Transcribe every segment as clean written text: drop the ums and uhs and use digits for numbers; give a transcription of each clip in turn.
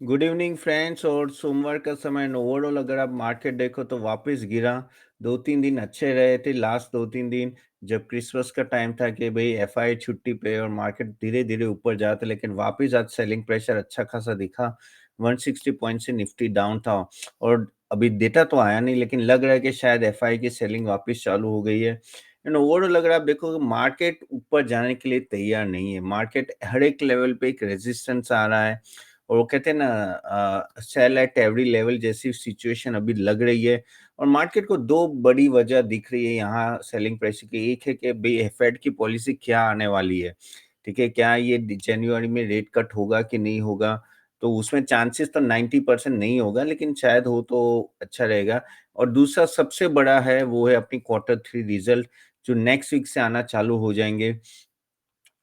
Good evening friends. और सोमवार का समय ओवरऑल अगर आप मार्केट देखो तो वापस गिरा। 2-3 दिन अच्छे रहे थे। लास्ट 2-3 दिन जब क्रिसमस का टाइम था कि भाई एफआई छुट्टी पे और मार्केट धीरे धीरे ऊपर जाता, लेकिन वापस आज सेलिंग प्रेशर अच्छा खासा दिखा। 160 पॉइंट से निफ्टी डाउन था। और अभी डेटा तो आया नहीं, लेकिन लग रहा है कि शायद एफआई की सेलिंग वापस चालू हो गई है। एंड ओवरऑल अगर आप देखो मार्केट ऊपर जाने के लिए तैयार नहीं है। मार्केट हर एक लेवल पे एक रेजिस्टेंस आ रहा है। और वो कहते हैं ना, सेल एट एवरी लेवल जैसी सिचुएशन अभी लग रही है। और मार्केट को दो बड़ी वजह दिख रही है यहाँ सेलिंग प्रेशर की। एक है कि भाई फेड की पॉलिसी क्या आने वाली है, ठीक है, क्या ये जनवरी में रेट कट होगा कि नहीं होगा। तो उसमें चांसेस तो 90% नहीं होगा, लेकिन शायद हो तो अच्छा रहेगा। और दूसरा सबसे बड़ा है वो है अपनी Q3 रिजल्ट, जो नेक्स्ट वीक से आना चालू हो जाएंगे।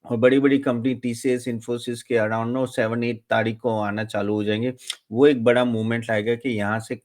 और बड़ी-बड़ी कंपनी टीसीएस, इन्फोसिस के अराउंड 7-8 तारीख को आना चालू हो जाएँगे। वो एक बड़ा मूवमेंट लाएगा कि यहाँ से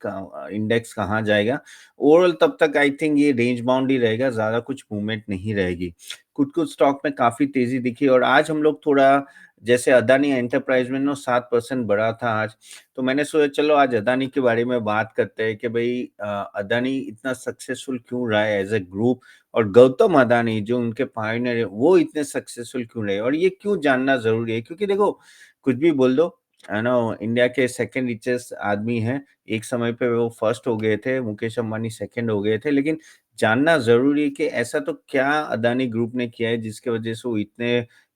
इंडेक्स कहाँ जाएगा। ओवरऑल तब तक आई थिंक ये रेंज बाउंड ही रहेगा, ज़्यादा कुछ मूवमेंट नहीं रहेगी। कुछ-कुछ स्टॉक में काफ़ी तेज़ी दिखी और आज हम लोग थोड़ा जैसे अदानी एंटरप्राइज़ में ना 7% बढ़ा था आज। तो मैंने सोचा चलो आज अदानी के बारे में बात करते हैं कि भई अदानी इतना सक्सेसफुल क्यों रहा है एज़ अ ग्रुप। और गौतम अदानी जो उनके पायनियर है, वो इतने सक्सेसफुल क्यों रहे और ये क्यों जानना ज़रूरी है? क्योंकि देखो, कुछ भी बोल दो, है ना? इंडिया के सेकंड रिचेस्ट आदमी हैं। एक समय पे वो फर्स्ट हो गए थे, मुकेश अंबानी सेकंड हो गए थे, लेकिन जानना ज़रूरी है कि ऐसा तो क्या अदानी ग्रुप ने किया है जिसकी वज़ह से वो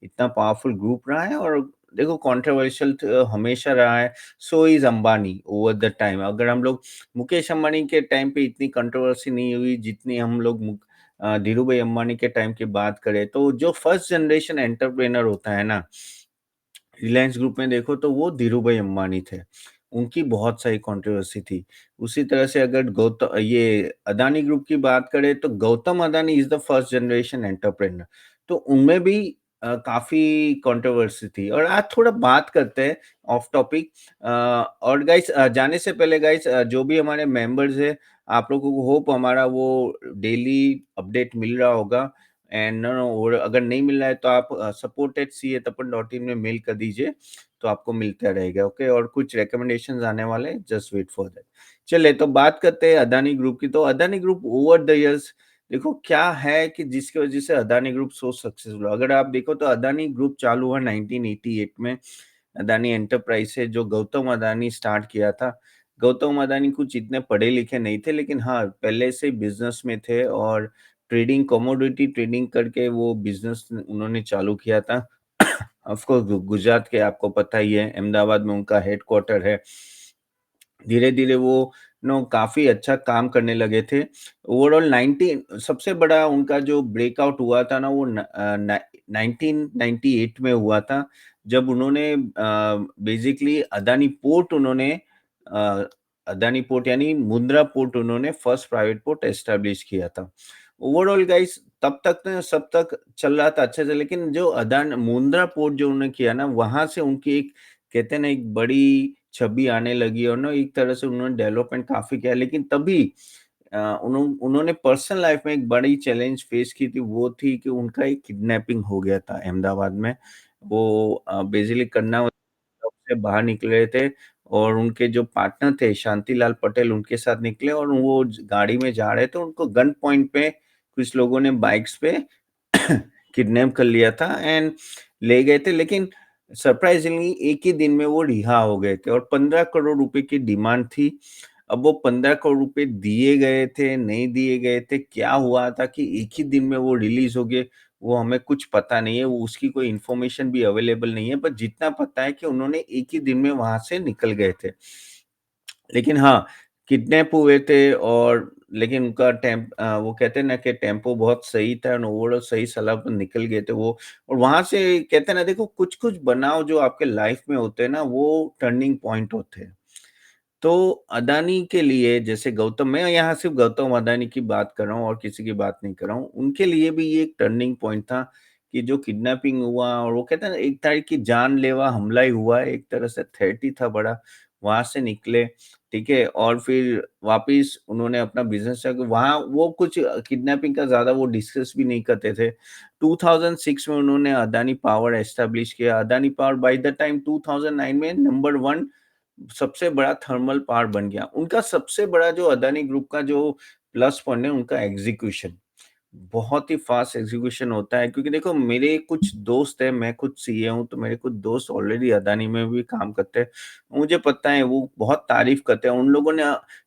इतना पावरफुल ग्रुप रहा है। और देखो कंट्रोवर्शियल हमेशा रहा है। So is Ambani over the time. अगर हम लोग मुकेश अंबानी के टाइम पे इतनी कंट्रोवर्सी नहीं हुई जितनी हम लोग धीरूभाई अंबानी के टाइम की बात करें, तो जो फर्स्ट जनरेशन एंटरप्रेन्योर होता है ना, रिलायंस ग्रुप में देखो तो वो धीरूभाई अंबानी थे। उनकी बहुत सारी कंट्रोवर्सी थी। उसी तरह से अगर ये अदानी ग्रुप की बात करें तो Gautam Adani is the first generation entrepreneur. तो उनमें भी काफ़ी कंट्रोवर्सी थी। और आज थोड़ा बात करते हैं ऑफ टॉपिक। और गाइस, जाने से पहले गाइस, जो भी हमारे मेंबर्स हैं, आप लोगों को होप हमारा वो डेली अपडेट मिल रहा होगा। एंड और अगर नहीं मिल रहा है तो आप support@CA-Tapan.in में मेल कर दीजिए, तो आपको मिलता रहेगा। ओके, और कुछ रिकमेंडेशंस आने वाले हैं, जस्ट वेट फॉर दैट। चलिए तो बात करते हैं अदानी ग्रुप की। तो Adani group over the years देखो क्या है कि जिसकी वजह से अदानी ग्रुप सो सक्सेसफुल हुआ। अगर आप देखो तो अदानी ग्रुप चालू हुआ 1988 में। अदानी एंटरप्राइज से जो गौतम अदानी स्टार्ट किया था। गौतम अदानी कुछ इतने पढ़े लिखे नहीं थे, लेकिन हाँ, पहले से बिज़नेस में थे और ट्रेडिंग, कमोडिटी ट्रेडिंग करके वो बिज़नेस उन्होंने चालू किया था। ऑफ कोर्स गुजरात के आपको पता ही है, अहमदाबाद में उनका हेडक्वार्टर है। धीरे-धीरे वो काफ़ी अच्छा काम करने लगे थे। ओवरऑल 19 सबसे बड़ा उनका जो ब्रेकआउट हुआ था ना, वो 1998 में हुआ था, जब उन्होंने बेसिकली अदानी पोर्ट यानी मुंद्रा पोर्ट उन्होंने फर्स्ट प्राइवेट पोर्ट एस्टेब्लिश किया था। ओवरऑल गाइस तब तक ना सब तक चल रहा था अच्छे से, लेकिन जो अदान मुंद्रा पोर्ट जो उन्होंने किया ना, वहाँ से उनकी एक कहते हैं ना एक बड़ी छवि आने लगी और ना एक तरह से उन्होंने डेवलपमेंट काफ़ी किया। लेकिन तभी उन्होंने पर्सनल लाइफ में एक बड़ी चैलेंज फेस की थी, वो थी कि उनका एक किडनैपिंग हो गया था अहमदाबाद में। वो बेसिकली कर्नावती से बाहर निकले थे और उनके जो पार्टनर थे शांतिलाल पटेल, उनके साथ निकले और वो गाड़ी में जा रहे थे। उनको गन पॉइंट पे कुछ लोगों ने बाइक्स पे किडनैप कर लिया था एंड ले गए थे। लेकिन सरप्राइजिंगली एक ही दिन में वो रिहा हो गए थे और 15 करोड़ रुपए की डिमांड थी। अब वो 15 करोड़ रुपए दिए गए थे, नहीं दिए गए थे, क्या हुआ था कि एक ही दिन में वो रिलीज़ हो गए, वो हमें कुछ पता नहीं है। वो उसकी कोई इन्फॉर्मेशन भी अवेलेबल नहीं है, पर जितना पता है कि उन्होंने एक ही दिन में वहाँ से निकल गए थे। लेकिन हाँ, किडनैप हुए थे और लेकिन उनका वो कहते हैं ना कि टेम्पो बहुत सही था और ओवरऑल सही सलामत निकल गए थे वो। और वहाँ से कहते हैं ना, देखो कुछ-कुछ बनाव जो आपके लाइफ में होते हैं ना, वो टर्निंग पॉइंट होते हैं। तो अदानी के लिए जैसे गौतम, मैं यहाँ सिर्फ़ गौतम अदानी की बात कर रहा हूँ और किसी की बात नहीं कर रहा हूँ। उनके लिए भी ये एक टर्निंग पॉइंट था कि जो किडनैपिंग हुआ और वो कहते हैं ना एक तरह की जानलेवा हमला ही हुआ है, एक तरह से थ्रेट ही था बड़ा। वहाँ से निकले, ठीक है? और फिर वापिस उन्होंने अपना बिज़नेस वहाँ वो कुछ किडनैपिंग का ज़्यादा वो डिस्कस भी नहीं करते थे। 2006 में उन्होंने अदानी पावर एस्टेब्लिश किया। Adani power by the time 2009 में नंबर 1 सबसे बड़ा थर्मल पावर बन गया। उनका सबसे बड़ा जो अदानी ग्रुप का जो प्लस पॉइंट है उनका एग्ज़ीक्यूशन। बहुत ही फ़ास्ट एग्ज़ीक्यूशन होता है क्योंकि देखो मेरे कुछ दोस्त हैं, मैं खुद सीए हूँ, तो मेरे कुछ दोस्त ऑलरेडी अदानी में भी काम करते हैं। मुझे पता है वो बहुत तारीफ़ करते हैं, उन लोगों ने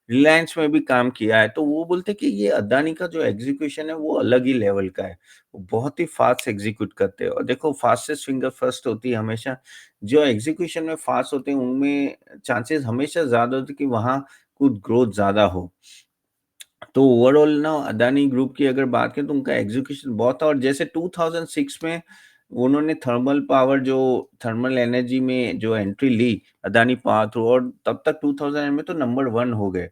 रिलायंस में भी काम किया है, तो वो बोलते हैं कि ये अदानी का जो एग्ज़ीक्यूशन है वो अलग ही लेवल का है। वो बहुत ही फ़ास्ट एग्ज़ीक्यूट करते हैं और देखो फ़ास्टेस्ट फिंगर फर्स्ट होती है हमेशा। जो एग्ज़ीक्यूशन में फ़ास्ट होते हैं उनमें चांसेस हमेशा ज़्यादा होते हैं कि वहाँ कुछ ग्रोथ ज़्यादा हो। तो ओवरऑल ना अदानी ग्रुप की अगर बात करें तो उनका एग्जीक्यूशन बहुत था और जैसे 2006 में उन्होंने थर्मल एनर्जी में जो एंट्री ली अदानी पावर थ्रू और तब तक 2000 में तो नंबर 1 हो गए।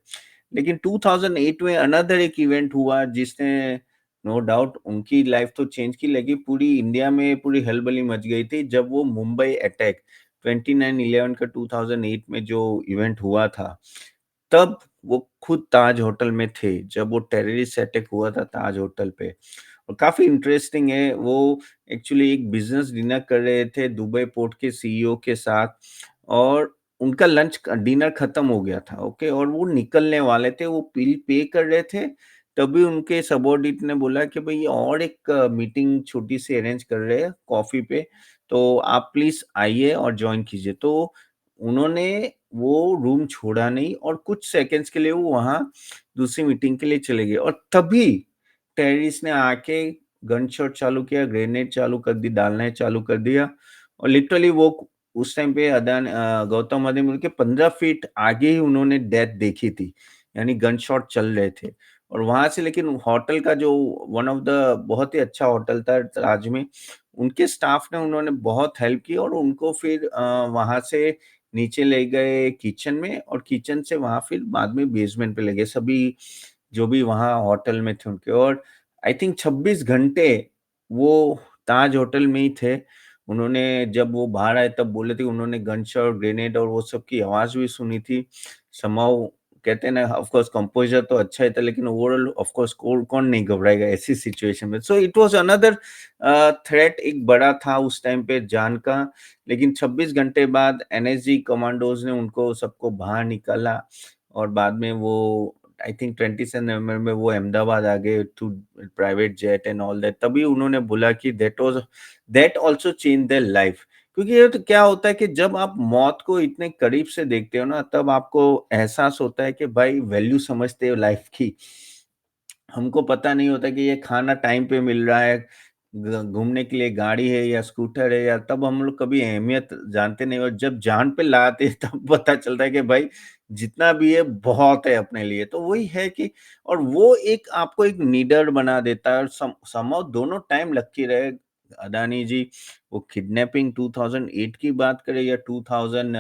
लेकिन 2008 में अनदर एक इवेंट हुआ जिसने नो डाउट उनकी लाइफ तो चेंज की लेकिन पूरी इंडिया में पूरी हलबली मच गई थी जब वो मुंबई अटैक 29/11 का 2008 में जो इवेंट हुआ था। तब वो खुद ताज होटल में थे, जब वो टेररिस्ट अटैक हुआ था ताज होटल पे। और काफ़ी इंटरेस्टिंग है, वो एक्चुअली एक बिज़नेस डिनर कर रहे थे दुबई पोर्ट के सीईओ के साथ और उनका डिनर खत्म हो गया था, ओके? और वो निकलने वाले थे, वो बिल पे कर रहे थे, तभी उनके सबऑर्डिनेट ने बोला कि भई और एक मीटिंग छोटी-सी अरेंज कर रहे हैं कॉफ़ी पे, तो आप प्लीज़ आइए और जॉइन कीजिए। तो उन्होंने वो रूम छोड़ा नहीं और कुछ सेकंड्स के लिए वो वहाँ दूसरी मीटिंग के लिए चले गए और तभी टेररिस्ट ने आके गन शॉट चालू किया, ग्रेनेड चालू कर दी, डालना चालू कर दिया और लिटरली वो उस टाइम पे गौतम अदानी के 15 फीट आगे ही उन्होंने डेथ देखी थी, यानी गन शॉट चल रहे थे और वहाँ से लेकिन होटल का जो वन ऑफ द बहुत ही अच्छा होटल था ताज में, उनके स्टाफ ने उन्होंने बहुत हेल्प की और उनको फिर वहाँ से नीचे ले गए किचन में और किचन से वहाँ फिर बाद में बेसमेंट पे ले गए सभी जो भी वहाँ होटल में थे उनके और आई थिंक 26 घंटे वो ताज होटल में ही थे। उन्होंने जब वो बाहर आए तब बोले थे उन्होंने गनशॉट, ग्रेनेड और वो सब की आवाज़ भी सुनी थी। समहाउ कहते हैं ना ऑफ कोर्स कंपोज़र तो अच्छा ही था लेकिन ओवरऑल ऑफ कोर्स कौन नहीं घबराएगा ऐसी सिचुएशन में। So it was another threat एक बड़ा था उस टाइम पे जान का लेकिन 26 घंटे बाद एनएसजी कमांडोज़ ने उनको सबको बाहर निकाला और बाद में वो आई थिंक 27 नवंबर में वो अहमदाबाद आ गए through private jet and all that तभी उन्होंने बोला कि that also changed their life क्योंकि ये तो क्या होता है कि जब आप मौत को इतने करीब से देखते हो ना तब आपको एहसास होता है कि भाई वैल्यू समझते हो लाइफ की। हमको पता नहीं होता कि ये खाना टाइम पे मिल रहा है, घूमने के लिए गाड़ी है या स्कूटर है या तब हम लोग कभी अहमियत जानते नहीं और जब जान पे लाते हैं तब पता चलता है कि भाई जितना भी है बहुत है अपने लिए। तो वही है कि और वो एक आपको एक नीडर बना देता है और समहाउ दोनों टाइम लकी रहे अदानी जी, वो किडनैपिंग 2008 की बात करें या 2000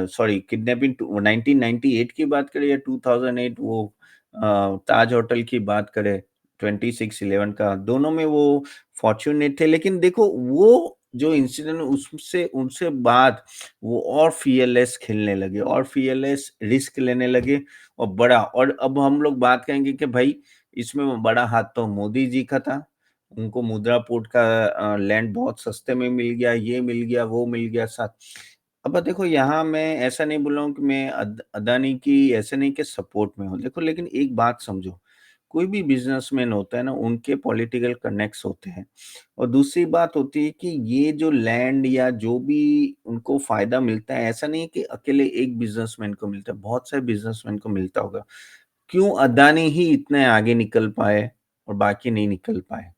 सॉरी किडनैपिंग 1998 की बात करें या 2008 वो ताज होटल की बात करें 26/11 का, दोनों में वो फॉर्च्यूनेट थे। लेकिन देखो वो जो इंसिडेंट उससे उनसे बाद वो और फ़ियरलेस खेलने लगे और फ़ियरलेस रिस्क लेने लगे और बड़ा और अब हम लोग बात करेंगे कि भई इसमें बड़ा हाथ तो मोदी जी का था। उनको मुद्रा पोर्ट का लैंड बहुत सस्ते में मिल गया, ये मिल गया, वो मिल गया साथ अब देखो यहाँ मैं ऐसा नहीं बोल रहा हूँ कि मैं अदानी की ऐसे नहीं कि सपोर्ट में हूँ। देखो लेकिन एक बात समझो, कोई भी बिज़नेसमैन होता है ना उनके पॉलिटिकल कनेक्ट्स होते हैं। और दूसरी बात होती है कि ये जो लैंड या जो भी उनको फ़ायदा मिलता है ऐसा नहीं है कि अकेले एक बिज़नेसमैन को मिलता है, बहुत सारे बिज़नेसमैन को मिलता होगा। क्यों अदानी ही इतने आगे निकल पाए और बाकी नहीं निकल पाए?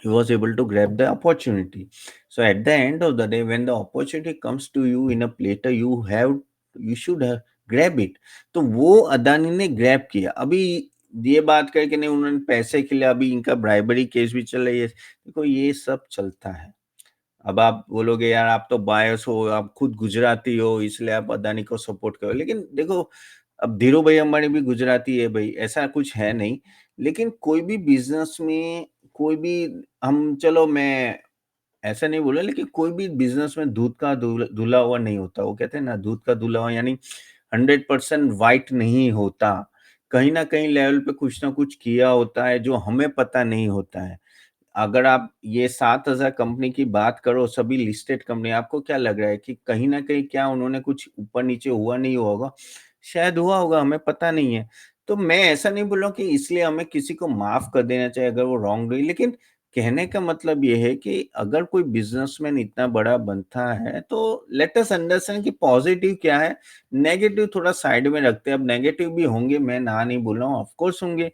He was able to grab the opportunity. So at the end of the day, when the opportunity comes to you in a platter, you should have grab it. तो वो अदानी ने ग्रैब किया। अभी ये बात करके नहीं उन्होंने पैसे के लिए अभी इनका ब्राइबरी केस भी चल रही है। देखो ये सब चलता है। अब आप बोलोगे यार आप तो बायस हो, आप खुद गुजराती हो इसलिए आप अदानी को सपोर्ट करो। लेकिन देखो अब धीरू भाई अंबानी भी गुजराती है भई, ऐसा कुछ है नहीं। लेकिन कोई भी बिज़नेस में कोई भी हम चलो मैं ऐसा नहीं बोला लेकिन कोई भी बिज़नेस में दूध का धुला हुआ नहीं होता। वो कहते हैं ना दूध का धुला हुआ यानी 100% व्हाइट नहीं होता। कहीं न कहीं लेवल पे कुछ ना कुछ किया होता है जो हमें पता नहीं होता है। अगर आप ये 7,000 कंपनी की बात करो, सभी लिस्टेड कंपनी, आपको क्या लग रहा है कि कहीं न कहीं क्या उन्होंने कुछ ऊपर-नीचे हुआ नहीं हुआ होगा? शायद हुआ होगा, हमें पता नहीं है। तो मैं ऐसा नहीं बोल रहा हूँ कि इसलिए हमें किसी को माफ़ कर देना चाहिए अगर वो रॉन्ग डूइंग, लेकिन कहने का मतलब ये है कि अगर कोई बिज़नेसमैन इतना बड़ा बनता है, तो लेट अस अंडरस्टैंड कि पॉज़िटिव क्या है, नेगेटिव थोड़ा साइड में रखते हैं। अब नेगेटिव भी होंगे, मैं ना नहीं बोल रहा हूँ, ऑफ़ कोर्स होंगे।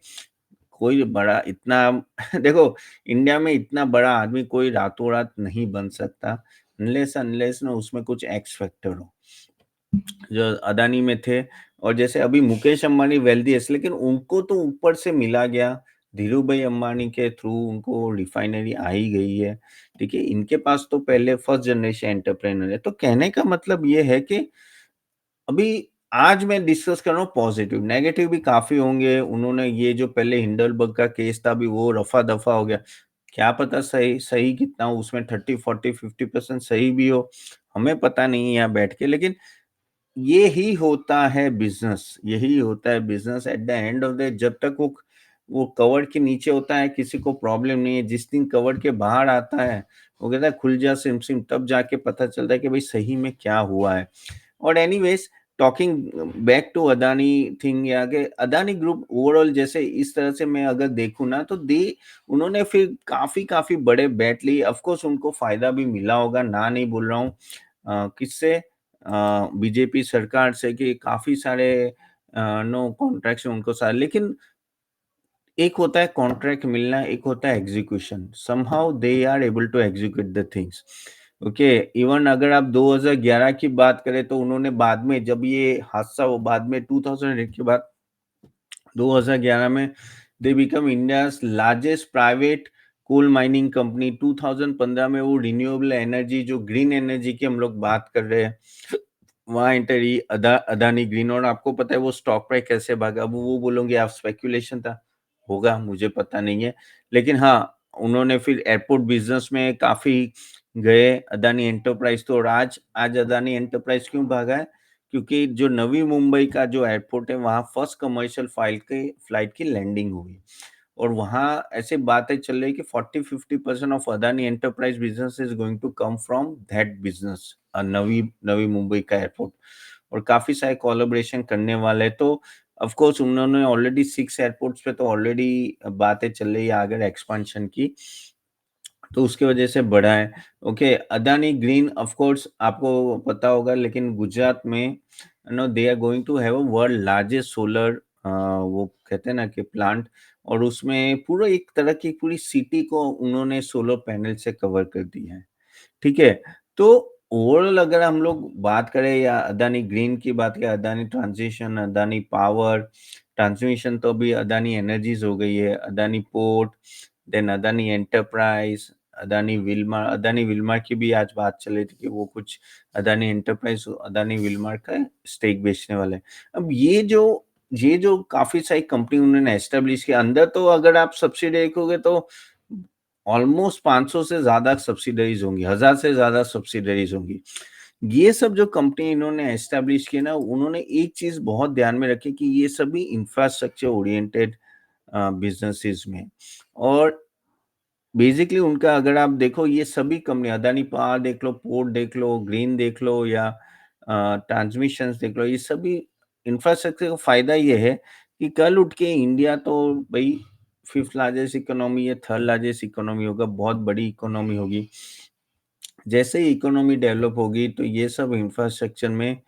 कोई बड़ा इतना देखो, इंडिया में इतना बड़ा आदमी कोई रातों-रात नहीं बन सकता, अनलेस ना उसमें कुछ एक्स फैक्टर हो। जो अदानी में थे, और जैसे अभी मुकेश अंबानी वेल्थीएस्ट, लेकिन उनको तो ऊपर से मिला गया, धीरूभाई अंबानी के थ्रू उनको रिफाइनरी आ ही गई है, ठीक है? इनके पास तो पहले फर्स्ट जनरेशन एंटरप्रेन्योर है। तो कहने का मतलब ये है कि अभी आज मैं डिस्कस कर रहा हूँ पॉजिटिव, नेगेटिव भी काफ़ी होंगे। उन्होंने ये जो पहले हिंडलबर्ग का केस था, अभी वो रफ़ा-दफ़ा हो गया। क्या पता सही सही कितना हो, उसमें 30, 40, 50% सही भी हो, हमें पता नहीं है यहाँ बैठ के। लेकिन ये ही होता है बिज़नेस, यही होता है business at the end of the, जब तक वो कवर के नीचे होता है, किसी को प्रॉब्लम नहीं है। जिस दिन कवर के बाहर आता है, वो कहता है खुल जा सिम-सिम, तब जाके पता चलता है कि भाई सही में क्या हुआ है। और anyways, talking back to Adani thing, या कि अदानी ग्रुप ओवरऑल, जैसे इस तरह से मैं अगर देखूँ ना, तो उन्होंने फिर काफ़ी बड़े बेट लिए। ऑफ कोर्स उनको फ़ायदा भी मिला होगा, ना नहीं बोल रहा हूँ। किससे? बीजेपी सरकार से, कि काफ़ी सारे नो कॉन्ट्रैक्ट्स उनको सारे, लेकिन एक होता है कॉन्ट्रैक्ट मिलना, एक होता है execution. Somehow they are able to execute the things. Okay, even अगर आप 2011 की बात करें, तो उन्होंने बाद में, जब ये हादसा हो, बाद में 2008 के बाद 2011 में they become India's largest private coal mining company. 2015 में वो रिन्यूएबल एनर्जी, जो ग्रीन एनर्जी की हम लोग बात कर रहे हैं, वहाँ एंटर हुई अदानी ग्रीन। और आपको पता है वो स्टॉक प्राइस कैसे भागा। अब वो बोलोगे आप स्पेकुलेशन था, होगा, मुझे पता नहीं है। लेकिन हाँ, उन्होंने फिर एयरपोर्ट बिज़नेस में काफ़ी गए, अदानी एंटरप्राइज़ तो। और आज आज अदानी एंटरप्राइज़ क्यों भागा है? क्योंकि जो नवी मुंबई का जो एयरपोर्ट है, वहाँ फर्स्ट कमर्शियल फ्लाइट की लैंडिंग हुई। और वहाँ ऐसे बातें चल रही है कि 40-50% of Adani enterprise business is going to come from that business, Navi Navi Mumbai का एयरपोर्ट। और काफ़ी सारे कोलैबोरेशन करने वाले हैं। तो ऑफ कोर्स उन्होंने ऑलरेडी 6 एयरपोर्ट्स पे तो ऑलरेडी बातें चल रही है आगे एक्सपेंशन की। तो उसकी वजह से बढ़ा है। Okay, Adani green of course आपको पता होगा, लेकिन गुजरात में they are going to have a world largest solar, वो कहते हैं ना कि प्लांट। और उसमें पूरा एक तरह की पूरी सिटी को उन्होंने सोलर पैनल से कवर कर दिया है। ठीक है? तो ओवरऑल अगर हम लोग बात करें, या अदानी ग्रीन की बात करें, Adani transition, Adani power, transmission तो अभी अदानी एनर्जीज़ हो गई है, Adani port, then Adani enterprise, Adani Wilmar की भी आज बात चल रही थी कि वो कुछ अदानी एंटरप्राइज़, अदानी विल्मर का स्टेक बेचने वाले हैं। अब ये जो काफ़ी सारी कंपनी उन्होंने एस्टेब्लिश किया, अंदर तो अगर आप सब्सिडी देखोगे तो ऑलमोस्ट 500 से ज़्यादा सब्सिडरीज़ होंगी, 1000 से ज़्यादा सब्सिडरीज़ होंगी। ये सब जो कंपनी इन्होंने एस्टेब्लिश की ना, उन्होंने एक चीज़ बहुत ध्यान में रखी कि ये सभी इंफ्रास्ट्रक्चर ओरिएंटेड बिज़नेसेस में। और बेसिकली उनका अगर आप देखो, ये सभी कंपनी, अदानी पावर देख लो, पोर्ट देख लो, ग्रीन देख लो, या ट्रांसमिशंस देख लो, ये सभी इंफ्रास्ट्रक्चर का फ़ायदा ये है कि कल उठ के इंडिया तो भई 5th लार्जेस्ट इकोनॉमी या 3rd लार्जेस्ट इकोनॉमी होगा, बहुत बड़ी इकोनॉमी होगी। जैसे ही इकोनॉमी डेवलप होगी, तो ये सब इंफ्रास्ट्रक्चर में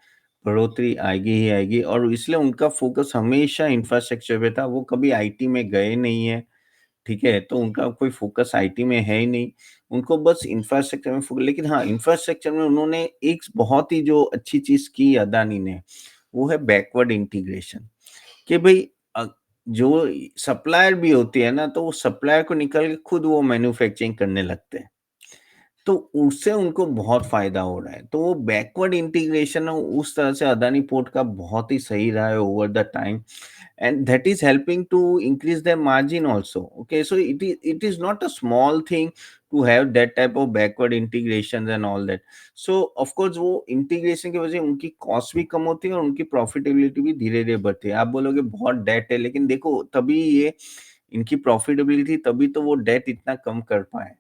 बढ़ोतरी आएगी ही आएगी, और इसलिए उनका फ़ोकस हमेशा इंफ्रास्ट्रक्चर पे था। वो कभी आईटी में गए नहीं हैं। ठीक है? तो उनका कोई फ़ोकस आईटी में है ही नहीं, उनको बस इंफ्रास्ट्रक्चर में लेकिन हाँ, इंफ्रास्ट्रक्चर में उन्होंने एक बहुत ही जो अच्छी चीज़ की अदानी ने, वो है बैकवर्ड इंटीग्रेशन। कि भई जो सप्लायर भी होती है ना, तो वो सप्लायर को निकाल के खुद वो मैन्युफैक्चरिंग करने लगते हैं। तो उससे उनको बहुत फ़ायदा हो रहा है। तो वो बैकवर्ड इंटीग्रेशन है, उस तरह से अदानी पोर्ट का बहुत ही सही रहा है over the time, and that is helping to increase their margin also. Okay, so it is not a small thing to have that type of backward integrations and all that. So of course वो integration की वजह से उनकी cost भी कम होती है, और उनकी प्रॉफिटेबिलिटी भी धीरे धीरे बढ़ती है। आप बोलोगे बहुत डेट है, लेकिन देखो तभी ये इनकी प्रॉफिटेबिलिटी तभी तो वो डेट इतना कम कर पाए।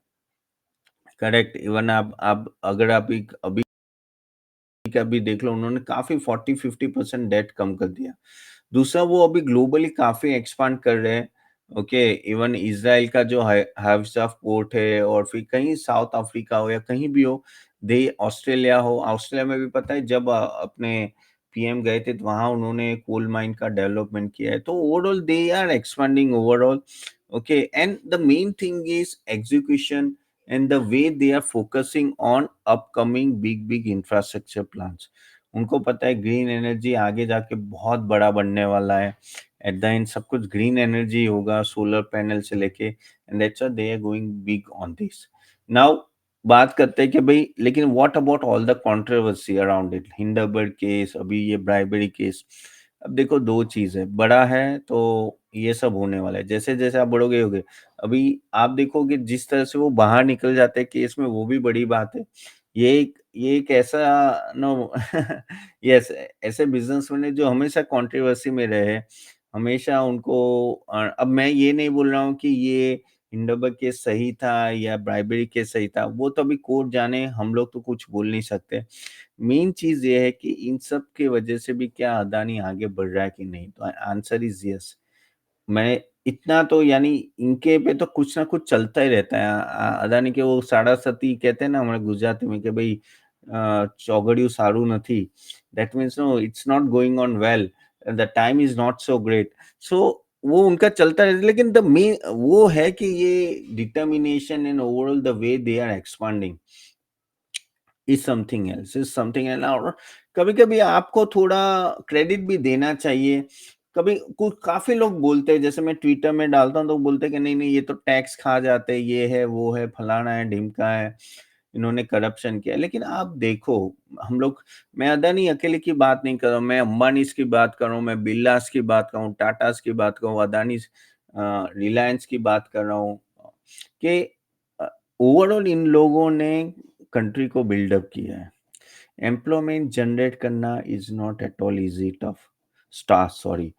करेक्ट। इवन आप अगर आप एक अभी का भी देख लो, उन्होंने काफ़ी 40-50% डेट कम कर दिया। दूसरा, वो अभी ग्लोबली काफ़ी एक्सपांड कर रहे हैं। ओके, इवन इज़राइल का जो है हाइफ़ा पोर्ट है, और फिर कहीं साउथ अफ्रीका हो या कहीं भी हो, दे ऑस्ट्रेलिया हो, ऑस्ट्रेलिया में भी पता है जब अपने पीएम गए थे तो वहाँ उन्होंने कोल माइन का डेवलपमेंट किया है। तो overall they are expanding overall. Okay, and the main thing is execution and the way they are focusing on upcoming big infrastructure plans. उनको पता है ग्रीन एनर्जी आगे जाके बहुत बड़ा बनने वाला है। एट द एंड सब कुछ ग्रीन एनर्जी होगा, सोलर पैनल से लेके, and that's why they are going big on this. Now बात करते हैं कि भाई लेकिन what about all the controversy around it, Hindenburg case, अभी ये ब्राइबरी केस। अब देखो दो चीज है, बड़ा है तो ये सब होने वाला है, जैसे जैसे आप बढ़ोगे होगे। अभी आप देखोगे जिस तरह से वो बाहर निकल जाते हैं केस में, वो भी बड़ी बात है। ये एक ऐसा नो यस, ऐसे बिजनेसमैन है जो हमेशा कंट्रोवर्सी में रहे, हमेशा उनको अब मैं ये नहीं बोल रहा हूँ कि ये हिंडनबर्ग केस सही था या ब्राइबरी केस सही था, वो तो अभी कोर्ट जाने, हम लोग तो कुछ बोल नहीं सकते। मेन चीज ये है कि इन सब के वजह से भी क्या अदानी आगे बढ़ रहा है कि नहीं, तो आंसर इज यस। मैं इतना तो यानी इनके पे तो कुछ ना कुछ चलता ही रहता है। अदानी के वो साड़ा सती कहते हैं ना हमारे गुजराती में कि भाई चौगड़िયું सारू નથી, that means no it's not going on well, the time is not so great. So वो उनका चलता रहता है, लेकिन द मेन वो है कि ये determination and overall the way they are expanding is something else और कभी-कभी आपको थोड़ा क्रेडिट भी देना चाहिए। कभी कुछ काफ़ी लोग बोलते हैं, जैसे मैं ट्विटर में डालता हूँ तो बोलते हैं कि नहीं, नहीं ये तो टैक्स खा जाते हैं, ये है, वो है, फलाना है, ढिमका है, इन्होंने करप्शन किया है। लेकिन आप देखो, हम लोग मैं अदानी अकेले की बात नहीं कर रहा हूँ, मैं अंबानीज़ की बात कर रहा हूँ, मैं बिरलास की बात कर रहा हूँ, टाटाज़ की बात कर रहा हूँ, अदानीज़ रिलायंस की बात कर रहा हूँ, कि अ, ओवरऑल इन लोगों ने कंट्री को बिल्डअप किया है। एम्प्लॉयमेंट जनरेट करना is not at all easy tough star sorry,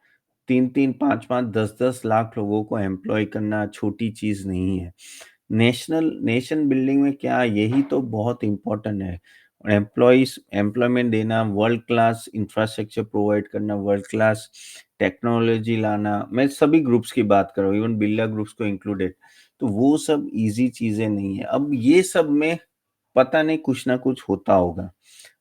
3-3, 5-5, 10-10 lakh लोगों को एम्प्लॉय करना छोटी चीज नहीं है। नेशन बिल्डिंग में क्या, यही तो बहुत इंपॉर्टेंट है। और एम्प्लॉयमेंट देना, वर्ल्ड क्लास इंफ्रास्ट्रक्चर प्रोवाइड करना, वर्ल्ड क्लास टेक्नोलॉजी लाना, मैं सभी ग्रुप्स की बात कर रहा हूँ, इवन बिरला ग्रुप्स को इंक्लूडेड। तो वो सब इजी चीजें नहीं है। अब ये सब में पता नहीं कुछ ना कुछ होता होगा,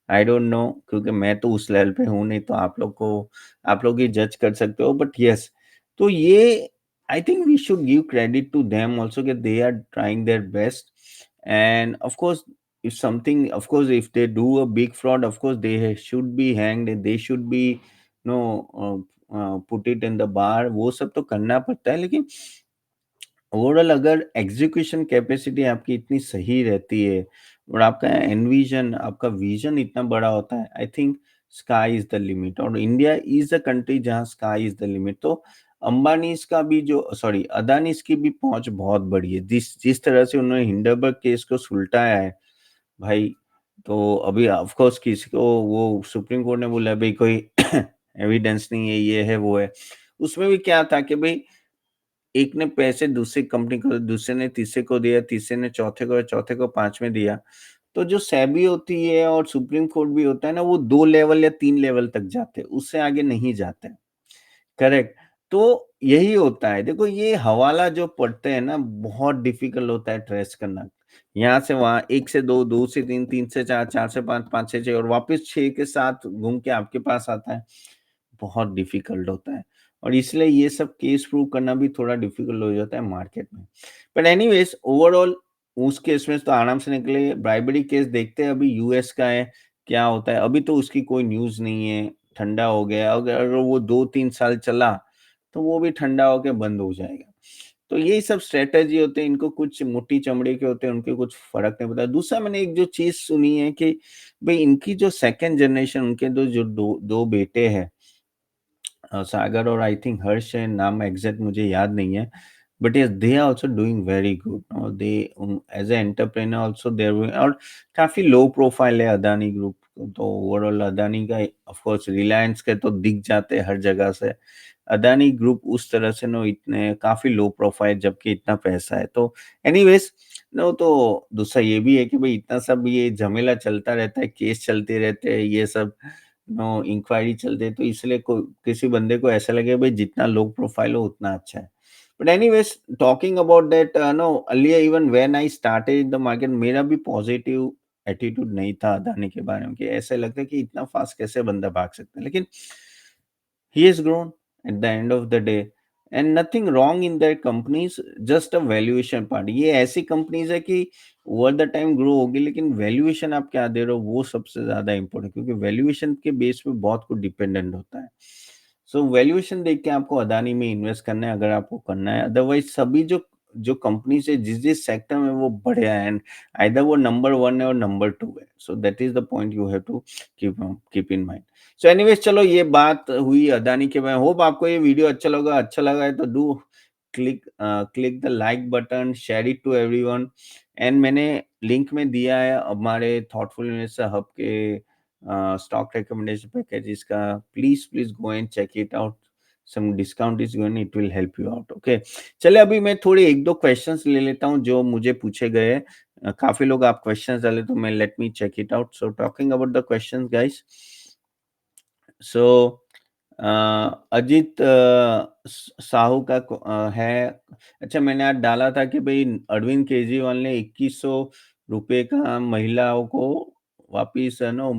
आई डोंट नो, क्योंकि मैं तो उस लेवल पे हूँ नहीं, तो आप लोग ही जज कर सकते हो, बट यस। तो ये I think we should give credit to them also कि they are trying their best. And of course if something, of course if they do a big fraud, of course they should be hanged, they should be no put it in the bar, वो सब तो करना पड़ता है। लेकिन overall अगर execution capacity आपकी इतनी सही रहती है और आपका एनविजन, आपका विजन इतना बड़ा होता है, I think sky is the limit, और इंडिया इज द कंट्री जहां स्काई इज द लिमिट। तो अंबानीज का भी जो सॉरी अदानीज की भी पहुंच बहुत बड़ी है, जिस जिस तरह से उन्होंने हिंडनबर्ग केस को सुलटाया है भाई। तो अभी ऑफ कोर्स किसी को वो सुप्रीम कोर्ट ने बोला भाई कोई एविडेंस नहीं है, ये है, वो है। उसमें भी क्या था कि भाई एक ने पैसे दूसरी कंपनी को, दूसरे ने तीसरे को दिया, तीसरे ने चौथे को, चौथे को पांचवें दिया। तो जो सेबी होती है और सुप्रीम कोर्ट भी होता है ना, वो 2 लेवल या 3 लेवल तक जाते हैं, उससे आगे नहीं जाते। करेक्ट। तो यही होता है, देखो ये हवाला जो पड़ते हैं ना, बहुत डिफिकल्ट होता है ट्रेस करना। यहाँ से वहां, 1 से 2, 2 से 3, 3 से 4, 4 से 5, 5 से 6 और वापस 6 के साथ घूम के आपके पास आता है। बहुत डिफिकल्ट होता है, और इसलिए ये सब केस प्रूव करना भी थोड़ा डिफिकल्ट हो जाता है मार्केट में। बट एनीवेज ओवरऑल उस केस में तो आराम से निकले। ब्राइबरी केस देखते हैं अभी यूएस का है, क्या होता है। अभी तो उसकी कोई न्यूज नहीं है, ठंडा हो गया। अगर वो 2-3 साल चला तो वो भी ठंडा होके बंद हो जाएगा। तो यही सब स्ट्रेटेजी होते हैं, इनको कुछ मोटी चमड़ी के होते हैं, उनके कुछ फर्क नहीं पड़ता। दूसरा मैंने एक जो चीज सुनी है कि भाई इनकी जो सेकंड जनरेशन, उनके दो बेटे हैं, सागर और आई थिंक हर्ष है, नाम एग्जैक्ट मुझे याद नहीं है। but yes, they are also doing very good. They as an entrepreneur also they're और काफी लो प्रोफाइल है अदानी ग्रुप। तो ओवरऑल अदानी का ऑफ कोर्स रिलायंस के तो दिख जाते हैं हर जगह से, अदानी ग्रुप उस तरह से नो इतने काफी लो प्रोफाइल जबकि इतना पैसा है। तो एनीवेज नो, तो दूसरा ये भी है कि भाई इतना सब ये झमेला चलता रहता है, केस चलते रहते हैं, ये सब नो इंक्वायरी चलते है, तो इसलिए किसी बंदे को ऐसा लगे भाई जितना लो प्रोफाइल हो उतना अच्छा है। But anyways talking about that, no, earlier even when I started in the market मेरा भी पॉजिटिव एटीट्यूड नहीं था अदानी के बारे में, कि ऐसा लगता है कि इतना फास्ट कैसे बंदा भाग सकता है, लेकिन he has grown at the end of the day and nothing wrong in their companies, just a valuation part। ये ऐसी कंपनीज है कि ओवर द टाइम ग्रो होगी, लेकिन वैल्यूएशन आप क्या दे रहे हो वो सबसे ज्यादा इंपॉर्टेंट, क्योंकि वैल्यूएशन के बेस पे बहुत कुछ डिपेंडेंट होता है। सो वैल्यूएशन देख के आपको अदानी में इन्वेस्ट करना है अगर आपको करना है, अदरवाइज सभी जो जो कंपनीज है जिस जिस सेक्टर में वो बढ़िया है, आइदर वो नंबर वन है और नंबर टू है, so that is the point you have to keep in mind. So anyways चलो ये बात हुई अदानी के बारे में। होप आपको ये वीडियो अच्छा लगा है तो do click the like button, share it to everyone. And मैंने लिंक में दिया है हमारे थॉटफुल इन्वेस्टर हब के स्टॉक रिकमेंडेशन पैकेजेस का, please please go and check it out, some discount is going, it will help you out. Okay, चलिए अभी मैं थोड़े एक दो क्वेश्चंस ले लेता हूँ जो मुझे पूछे गए हैं। काफी लोग आप क्वेश्चंस डाले तो मैं let me check it out. So talking about the questions guys, so Ajit Sahu का है। अच्छा, मैंने आज डाला था कि भाई अरविंद केजरीवाल ने 2100 रुपए का महिलाओं को वापिस नो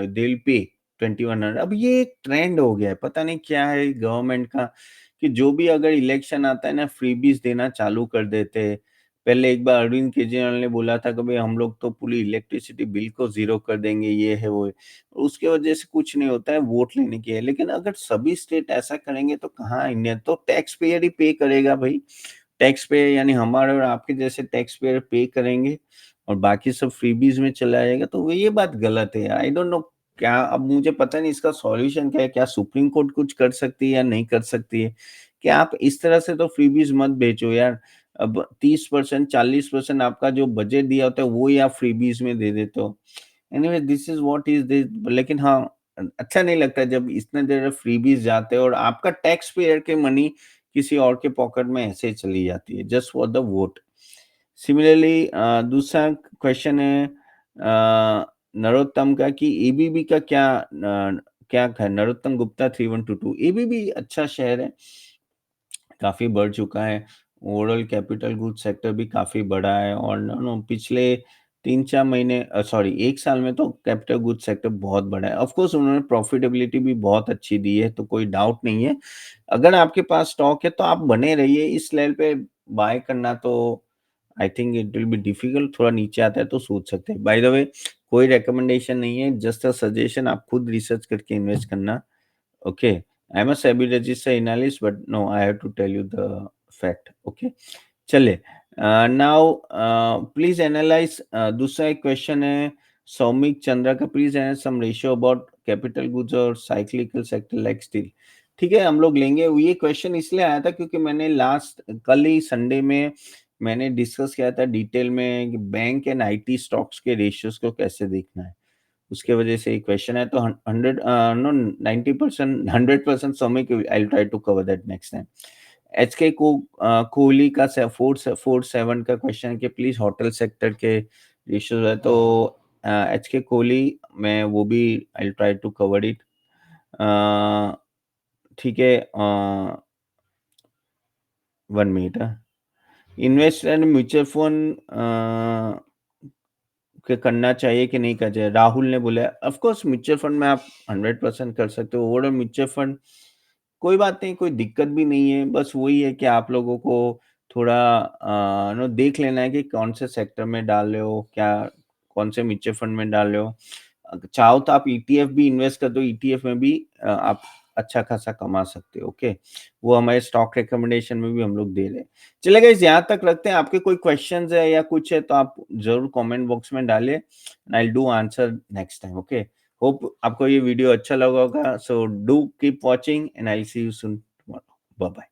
दिल पे 2100। अब ये एक ट्रेंड हो गया है, पता नहीं क्या है गवर्नमेंट का, कि जो भी अगर इलेक्शन आता है ना फ्रीबीज देना चालू कर देते हैं। पहले एक बार अरविंद केजरीवाल ने बोला था कि भाई हम लोग तो पूरी इलेक्ट्रिसिटी बिल को जीरो कर देंगे, ये है वो है। उसके वजह से कुछ नहीं होता है, वोट लेने की है। लेकिन अगर सभी स्टेट ऐसा करेंगे तो कहाँ इंडिया, तो टैक्स पेयर ही पे करेगा भाई। टैक्स पेयर यानी हमारे और आपके जैसे टैक्स पेयर पे करेंगे और बाकी सब फ्रीबीज में चला जाएगा, तो ये बात गलत है। आई डोंट नो क्या, अब मुझे पता नहीं इसका सॉल्यूशन क्या है, क्या सुप्रीम कोर्ट कुछ कर सकती है या नहीं कर सकती है, कि आप इस तरह से तो फ्रीबीज मत बेचो यार। अब 30% 40% आपका जो बजट दिया होता है वो ही आप फ्रीबीज में दे देते हो। Anyway this is what is this. लेकिन हाँ, अच्छा नहीं लगता जब इतने देर फ्रीबीज जाते हैं और आपका टैक्स पेयर के मनी किसी और के पॉकेट में ऐसे ही चली जाती है just for the vote. Similarly दूसरा क्वेश्चन है नरोत्तम का, कि एबीबी का क्या है। नरोत्तम गुप्ता 3122, एबीबी अच्छा शहर है, काफी बढ़ चुका है। ओवरऑल कैपिटल गुड्स सेक्टर भी काफी बड़ा है और नो पिछले 3-4 महीने, सॉरी 1 साल में तो कैपिटल गुड्स सेक्टर बहुत बड़ा है। ऑफ कोर्स उन्होंने प्रॉफिटेबिलिटी भी बहुत अच्छी दी है, तो कोई डाउट नहीं है। अगर आपके पास स्टॉक है तो आप बने रहिए इस लेवल पे। बाय करना तो I think it will be difficult, थोड़ा नीचे आता है तो सोच सकते हैं। बाय द वे कोई रिकमेंडेशन नहीं है, जस्ट अ सजेशन, आप खुद रिसर्च करके इन्वेस्ट करना। Okay, I'm a SEBI registered analyst, but no, I have to tell you the fact. Okay, चले now please analyze। दूसरा एक क्वेश्चन है सौमिक चंद्रा का, please analyse some ratio about capital goods और साइक्लिकल सेक्टर लाइक स्टील। ठीक है, हम लोग लेंगे। ये क्वेश्चन इसलिए आया था क्योंकि मैंने लास्ट कल ही संडे में मैंने डिस्कस किया था डिटेल में कि बैंक एंड आईटी स्टॉक्स के रेशियोज को कैसे देखना है, उसके वजह से एक क्वेश्चन है। तो 100 no 90%, 100% Soumik, I to cover that next time. H K Kohli का 447 का क्वेश्चन है कि प्लीज होटल सेक्टर के रेशियोज है। तो एच के कोहली में वो भी I try to cover it. ठीक है, 1 minute. Invest and mutual fund के करना चाहिए कि नहीं करना चाहिए, राहुल ने बोला ऑफ कोर्स म्यूचुअल फंड में आप 100% कर सकते हो। ओवरऑल म्यूचुअल फंड कोई बात नहीं, कोई दिक्कत भी नहीं है। बस वही है कि आप लोगों को थोड़ा नो देख लेना है कि कौन से सेक्टर में डाल रहे हो, क्या कौन से म्यूचुअल फंड में डाल रहे हो। चाहो तो आप ईटीएफ भी इन्वेस्ट कर दो, ईटीएफ में भी आप अच्छा खासा कमा सकते हो। ओके, वो हमारे स्टॉक रिकमेंडेशन में भी हम लोग दे रहे हैं। चलिए गाइस, यहाँ तक रखते हैं। आपके कोई क्वेश्चंस है या कुछ है तो आप जरूर कमेंट बॉक्स में डालिए, I will do answer next time. Okay, hope आपको ये वीडियो अच्छा लगा होगा। So do keep watching and I see you soon tomorrow. Bye bye.